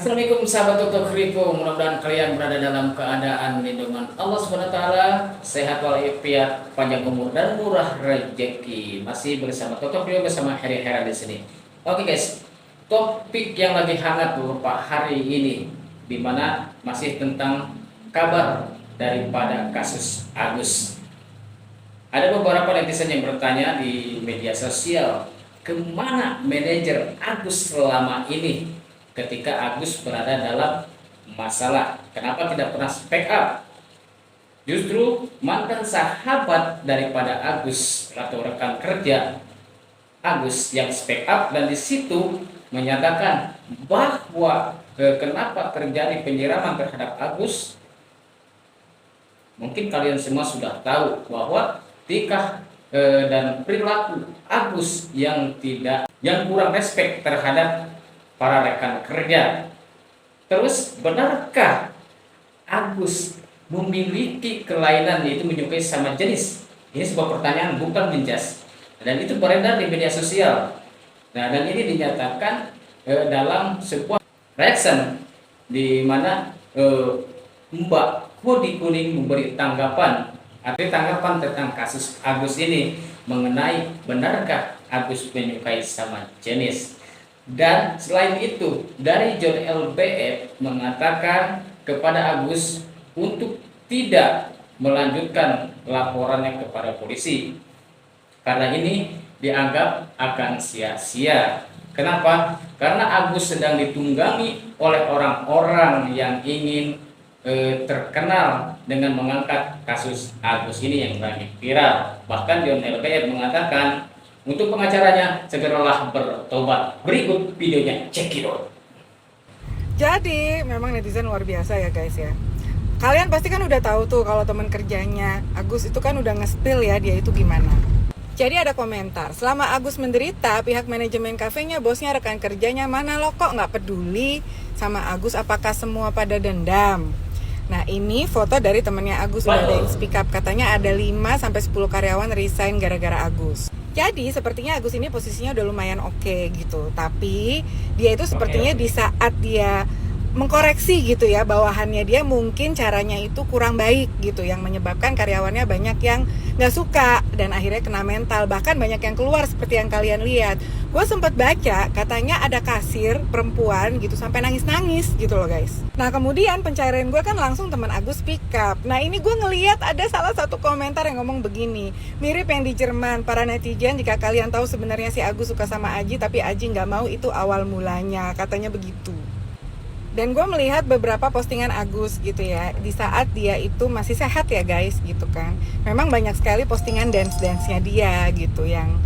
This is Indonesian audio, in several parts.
Assalamualaikum sahabat Toto Kripo, mudah-mudahan kalian berada dalam keadaan lindungan Allah Subhanahu wa taala, sehat walafiat, panjang umur dan murah rezeki. Masih bersama Toto Kripo bersama Heri Hera di sini. Oke guys, topik yang lagi hangat beberapa hari ini dimana masih tentang kabar daripada kasus Agus. Ada beberapa netizen yang bertanya di media sosial, kemana manajer Agus selama ini ketika Agus berada dalam masalah? Kenapa tidak pernah speak up? Justru mantan sahabat daripada Agus atau rekan kerja Agus yang speak up dan di situ menyatakan bahwa kenapa terjadi penyiraman terhadap Agus. Mungkin kalian semua sudah tahu bahwa tingkah dan perilaku Agus yang kurang respect terhadap para rekan kerja. Terus benarkah Agus memiliki kelainan yaitu menyukai sama jenis? Ini sebuah pertanyaan, bukan menjas. Dan itu beredar di media sosial. Nah, dan ini dinyatakan dalam sebuah reaction di mana Mbak Kodi Kuning memberi tanggapan tentang kasus Agus ini mengenai benarkah Agus menyukai sama jenis. Dan selain itu, dari John LBF mengatakan kepada Agus untuk tidak melanjutkan laporannya kepada polisi karena ini dianggap akan sia-sia. Kenapa? Karena Agus sedang ditunggangi oleh orang-orang yang ingin terkenal dengan mengangkat kasus Agus ini yang lagi viral. Bahkan John LBF mengatakan untuk pengacaranya segeralah bertobat. Berikut videonya, check it out. Jadi memang netizen luar biasa ya guys ya. Kalian pasti kan udah tahu tuh kalau teman kerjanya Agus itu kan udah nge-spill ya dia itu gimana. Jadi ada komentar, selama Agus menderita, pihak manajemen kafenya, bosnya, rekan kerjanya mana lo kok nggak peduli sama Agus? Apakah semua pada dendam? Nah ini foto dari temennya Agus, udah ada yang speak up. Katanya ada 5-10 karyawan resign gara-gara Agus. Jadi sepertinya Agus ini posisinya udah lumayan oke gitu. Tapi dia itu sepertinya di saat dia mengkoreksi gitu ya, bawahannya dia mungkin caranya itu kurang baik gitu, yang menyebabkan karyawannya banyak yang gak suka dan akhirnya kena mental. Bahkan banyak yang keluar seperti yang kalian lihat. Gue sempat baca katanya ada kasir perempuan gitu sampai nangis-nangis gitu loh guys. Nah kemudian pencarian gue kan langsung teman Agus pick up. Nah ini gue ngeliat ada salah satu komentar yang ngomong begini, mirip yang di Jerman. Para netizen, jika kalian tahu sebenarnya si Agus suka sama Aji tapi Aji gak mau, itu awal mulanya, katanya begitu. Dan gue melihat beberapa postingan Agus gitu ya, di saat dia itu masih sehat ya guys gitu kan. Memang banyak sekali postingan dance-dance-nya dia gitu yang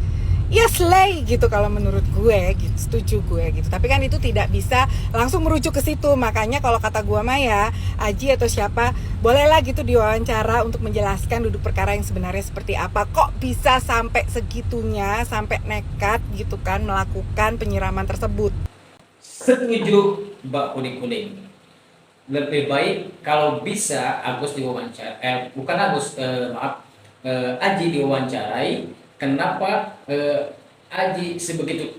ya slay gitu kalau menurut gue gitu, setuju gue gitu. Tapi kan itu tidak bisa langsung merujuk ke situ. Makanya kalau kata gue mah ya, Aji atau siapa bolehlah gitu diwawancara untuk menjelaskan duduk perkara yang sebenarnya seperti apa. Kok bisa sampai segitunya, sampai nekat gitu kan melakukan penyiraman tersebut. Setuju Mbak Kodi Kuning. Lebih baik kalau bisa Agus diwawancara, Aji diwawancarai. Kenapa Aji sebegitu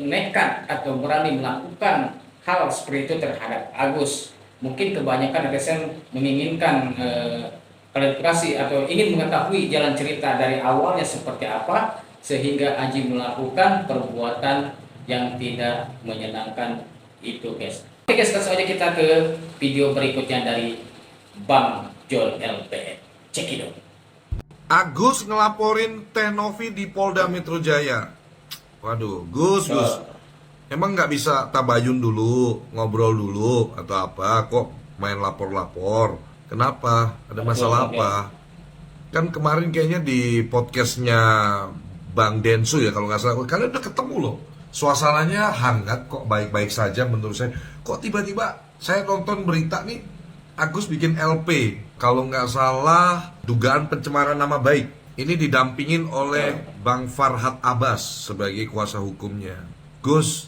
nekat atau berani melakukan hal seperti itu terhadap Agus? Mungkin kebanyakan netizen menginginkan klarifikasi atau ingin mengetahui jalan cerita dari awalnya seperti apa sehingga Aji melakukan perbuatan yang tidak menyenangkan itu guys. Oke guys, langsung aja kita ke video berikutnya dari Bang John LBF. Check it out. Agus ngelaporin Teh Novi di Polda Metro Jaya. Waduh, Gus. Emang nggak bisa tabayun dulu, ngobrol dulu atau apa? Kok main lapor-lapor? Kenapa? Ada masalah apa? Kan kemarin kayaknya di podcastnya Bang Densu ya kalau nggak salah. Kalian udah ketemu loh. Suasananya hangat kok, baik-baik saja menurut saya. Kok tiba-tiba saya nonton berita nih, Agus bikin LP, kalau nggak salah dugaan pencemaran nama baik. Ini didampingin oleh Bang Farhad Abbas sebagai kuasa hukumnya. Gus,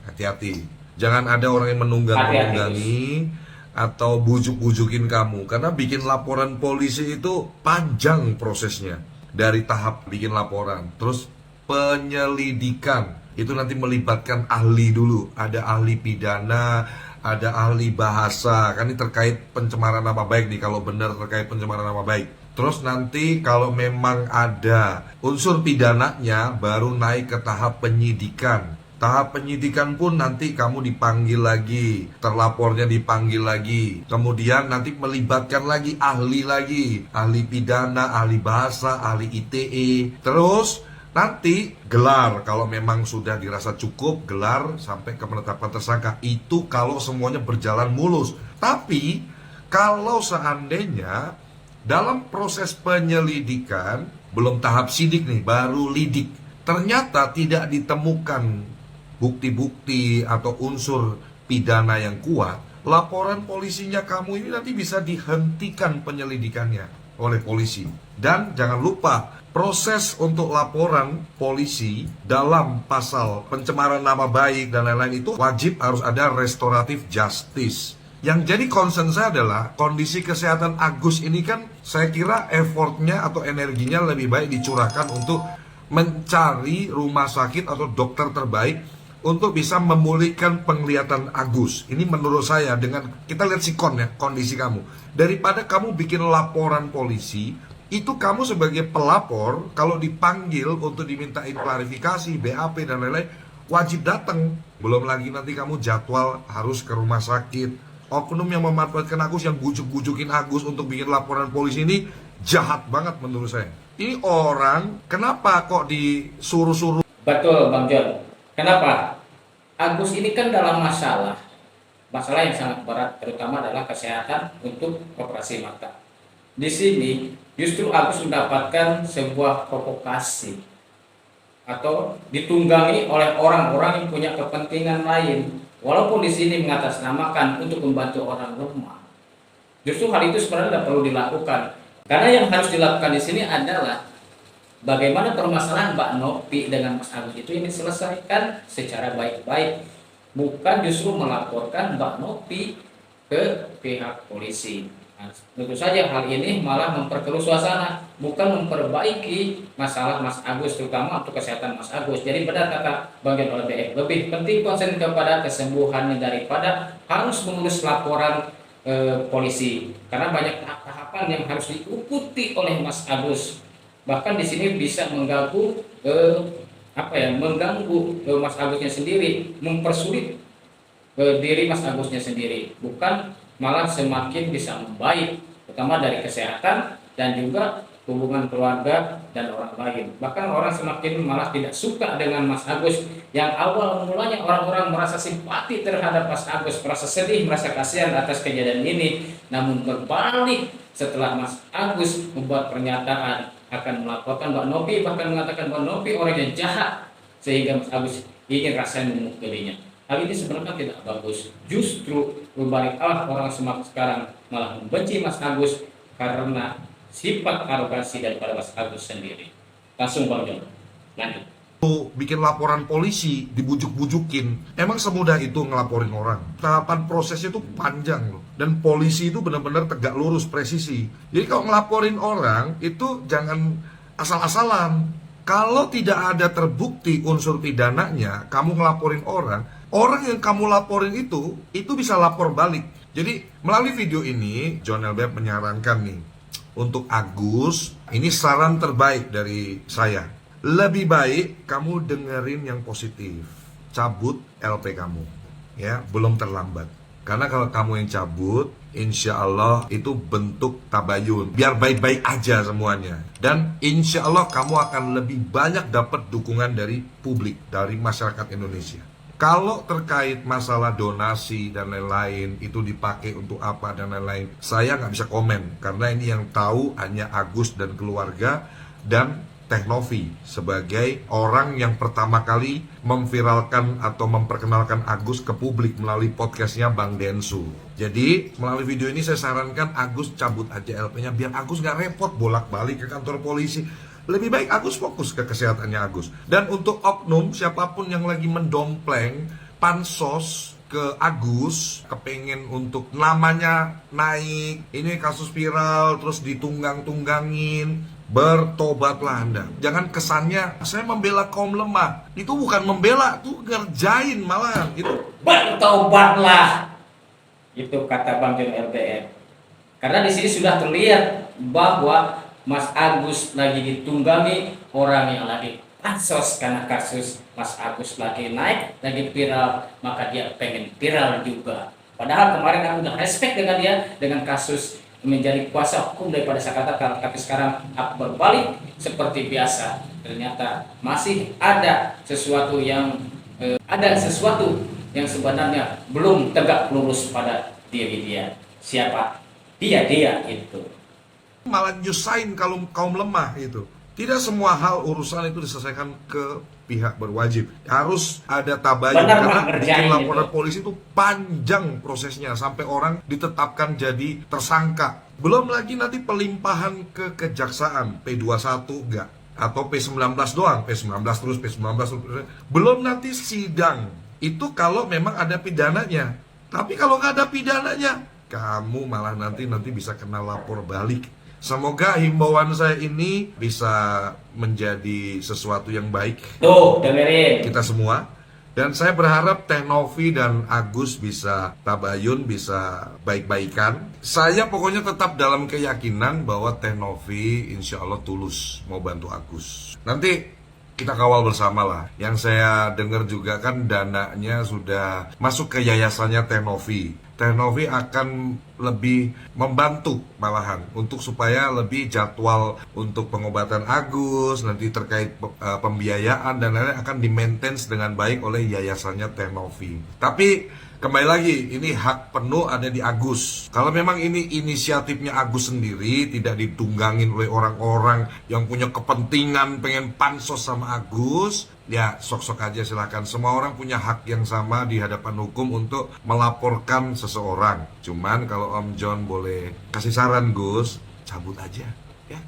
hati-hati. Jangan ada orang yang menunggangi atau bujuk-bujukin kamu. Karena bikin laporan polisi itu panjang prosesnya. Dari tahap bikin laporan, terus penyelidikan. Itu nanti melibatkan ahli dulu. Ada ahli pidana, ada ahli bahasa, kan ini terkait pencemaran nama baik nih, kalau benar terkait pencemaran nama baik. Terus nanti kalau memang ada unsur pidananya baru naik ke tahap penyidikan. Tahap penyidikan pun nanti kamu dipanggil lagi, terlapornya dipanggil lagi. Kemudian nanti melibatkan lagi, ahli pidana, ahli bahasa, ahli ITE. Terus nanti gelar, kalau memang sudah dirasa cukup, gelar sampai ke penetapan tersangka. Itu kalau semuanya berjalan mulus. Tapi kalau seandainya dalam proses penyelidikan, belum tahap sidik nih, baru lidik, ternyata tidak ditemukan bukti-bukti atau unsur pidana yang kuat, laporan polisinya kamu ini nanti bisa dihentikan penyelidikannya oleh polisi. Dan jangan lupa, proses untuk laporan polisi dalam pasal pencemaran nama baik dan lain-lain itu wajib harus ada restoratif justice. Yang jadi concern saya adalah kondisi kesehatan Agus ini kan, saya kira effortnya atau energinya lebih baik dicurahkan untuk mencari rumah sakit atau dokter terbaik untuk bisa memulihkan penglihatan Agus. Ini menurut saya, dengan kita lihat sikon ya, kondisi kamu. Daripada kamu bikin laporan polisi, itu kamu sebagai pelapor, kalau dipanggil untuk dimintain klarifikasi, BAP dan lain-lain, wajib datang. Belum lagi nanti kamu jadwal harus ke rumah sakit. Oknum yang memanfaatkan Agus, yang bujuk-bujukin Agus untuk bikin laporan polisi ini jahat banget menurut saya. Ini orang, kenapa kok disuruh-suruh? Betul Bang John. Kenapa? Agus ini kan dalam masalah yang sangat berat, terutama adalah kesehatan untuk operasi mata. Di sini justru Agus mendapatkan sebuah provokasi atau ditunggangi oleh orang-orang yang punya kepentingan lain. Walaupun di sini mengatasnamakan untuk membantu orang lemah, justru hal itu sebenarnya tidak perlu dilakukan. Karena yang harus dilakukan di sini adalah bagaimana permasalahan Mbak Novi dengan Mas Agus itu ini diselesaikan secara baik-baik, bukan justru melaporkan Mbak Novi ke pihak polisi. Nah, tentu saja hal ini malah memperkeruh suasana, bukan memperbaiki masalah Mas Agus, terutama untuk kesehatan Mas Agus. Jadi benar kata bagian oleh BF, lebih penting konsen kepada kesembuhannya daripada harus mengurus laporan polisi, karena banyak tahapan yang harus diikuti oleh Mas Agus. Bahkan di sini bisa mengganggu mengganggu Mas Agusnya sendiri, mempersulit diri Mas Agusnya sendiri, bukan malah semakin bisa membaik, terutama dari kesehatan dan juga hubungan keluarga dan orang lain. Bahkan orang semakin malah tidak suka dengan Mas Agus, yang awal mulanya orang-orang merasa simpati terhadap Mas Agus, merasa sedih, merasa kasihan atas kejadian ini, namun berbalik setelah Mas Agus membuat pernyataan akan melaporkan Mbak Novi, bahkan mengatakan Mbak Novi orang yang jahat, sehingga Mas Agus ingin rasanya memukulinya. Hal ini sebenarnya tidak bagus. Justru berbalik orang sekarang malah membenci Mas Agus karena sifat arogansi daripada Mas Agus sendiri. Langsung Bang John, lanjut. Bikin laporan polisi, dibujuk-bujukin, emang semudah itu ngelaporin orang? Tahapan prosesnya itu panjang loh, dan polisi itu benar-benar tegak lurus, presisi. Jadi kalau ngelaporin orang itu jangan asal-asalan. Kalau tidak ada terbukti unsur pidananya, kamu ngelaporin orang yang kamu laporin itu bisa lapor balik. Jadi melalui video ini John LBF menyarankan nih, untuk Agus, ini saran terbaik dari saya. Lebih baik kamu dengerin yang positif. Cabut LP kamu, ya, belum terlambat. Karena kalau kamu yang cabut, insya Allah itu bentuk tabayun, biar baik-baik aja semuanya. Dan insya Allah kamu akan lebih banyak dapat dukungan dari publik, dari masyarakat Indonesia. Kalau terkait masalah donasi dan lain-lain, itu dipakai untuk apa dan lain-lain, saya nggak bisa komen, karena ini yang tahu hanya Agus dan keluarga dan Teh Novi sebagai orang yang pertama kali memviralkan atau memperkenalkan Agus ke publik melalui podcastnya Bang Densu. Jadi melalui video ini saya sarankan Agus cabut aja LP-nya, biar Agus nggak repot bolak-balik ke kantor polisi. Lebih baik Agus fokus ke kesehatannya Agus. Dan untuk oknum, siapapun yang lagi mendompleng pansos ke Agus, kepengen untuk namanya naik, ini kasus viral, terus ditunggang-tunggangin, bertobatlah Anda. Jangan kesannya saya membela kaum lemah. Itu bukan membela, itu ngerjain malahan. Itu bertobatlah. Itu kata Bang John LBF. Karena di sini sudah terlihat bahwa Mas Agus lagi ditunggangi orang yang lagi pansos karena kasus Mas Agus lagi naik, lagi viral, maka dia pengen viral juga. Padahal kemarin aku udah respect dengan dia dengan kasus menjadi kuasa hukum daripada Sakata, tapi sekarang aku berbalik seperti biasa. Ternyata masih ada sesuatu yang sebenarnya belum tegak lurus pada diri dia. Siapa? Dia itu. Malah nyusahin kalau kaum lemah itu. Tidak semua hal urusan itu diselesaikan ke pihak berwajib. Harus ada tabayun. Benar, karena Bang, bikin ngerjain laporan itu. polisi itu panjang prosesnya sampai orang ditetapkan jadi tersangka. Belum lagi nanti pelimpahan ke kejaksaan P21 enggak atau P19 doang, P19 terus P19 terus. Belum nanti sidang. Itu kalau memang ada pidananya. Tapi kalau nggak ada pidananya, kamu malah nanti bisa kena lapor balik. Semoga himbauan saya ini bisa menjadi sesuatu yang baik Tuh, dengerin. kita semua. Dan saya berharap Teh Novi dan Agus bisa tabayun, bisa baik-baikan. Saya pokoknya tetap dalam keyakinan bahwa Teh Novi insya Allah tulus mau bantu Agus. Nanti kita kawal bersama lah. Yang saya dengar juga kan dananya sudah masuk ke yayasannya Teh Novi. Teh Novi akan lebih membantu malahan untuk supaya lebih jadwal untuk pengobatan Agus, nanti terkait pembiayaan dan lain-lain akan di-maintain dengan baik oleh yayasannya Teh Novi. Tapi kembali lagi, ini hak penuh ada di Agus. Kalau memang ini inisiatifnya Agus sendiri, tidak ditunggangin oleh orang-orang yang punya kepentingan pengen pansos sama Agus, ya sok-sok aja silakan. Semua orang punya hak yang sama di hadapan hukum untuk melaporkan seseorang. Cuman kalau Om John boleh kasih saran Gus, cabut aja ya.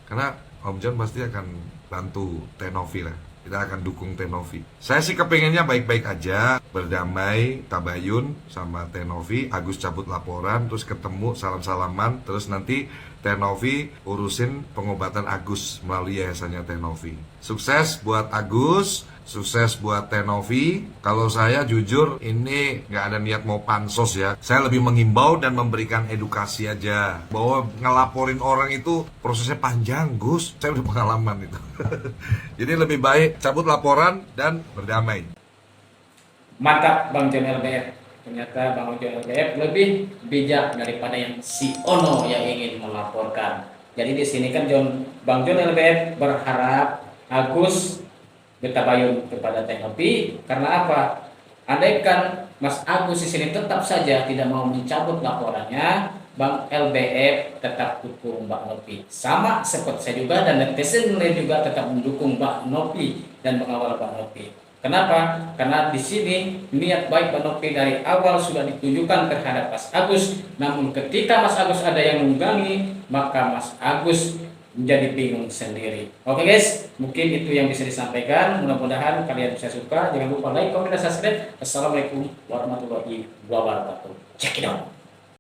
Karena Om John pasti akan bantu Teh Novi lah. Kita akan dukung Teh Novi. Saya sih kepengennya baik-baik aja, berdamai, tabayun sama Teh Novi. Agus cabut laporan, terus ketemu salam-salaman, terus nanti Teh Novi urusin pengobatan Agus melalui yayasannya Teh Novi. Sukses buat Agus, sukses buat Teh Novi. Kalau saya jujur ini nggak ada niat mau pansos ya. Saya lebih mengimbau dan memberikan edukasi aja bahwa ngelaporin orang itu prosesnya panjang, Gus. Saya udah pengalaman itu. Jadi lebih baik cabut laporan dan berdamai. Mantap Bang John LBF. Ternyata Bang John LBF lebih bijak daripada yang si Ono yang ingin melaporkan. Jadi di sini kan Bang John LBF berharap Agus bertabayun kepada Teh Novi. Karena apa? Andaikan Mas Agus di sini tetap saja tidak mau mencabut laporannya, Bang LBF tetap dukung Mbak Novi. Sama seperti saya juga dan netizen lain juga tetap mendukung Mbak Novi dan mengawal Mbak Novi. Kenapa? Karena di sini niat baik Mbak Novi dari awal sudah ditunjukkan terhadap Mas Agus. Namun ketika Mas Agus ada yang menunggangi, maka Mas Agus menjadi bingung sendiri. Oke guys, mungkin itu yang bisa disampaikan. Mudah-mudahan kalian bisa suka. Jangan lupa like, comment, dan subscribe. Assalamualaikum warahmatullahi wabarakatuh. Check it out.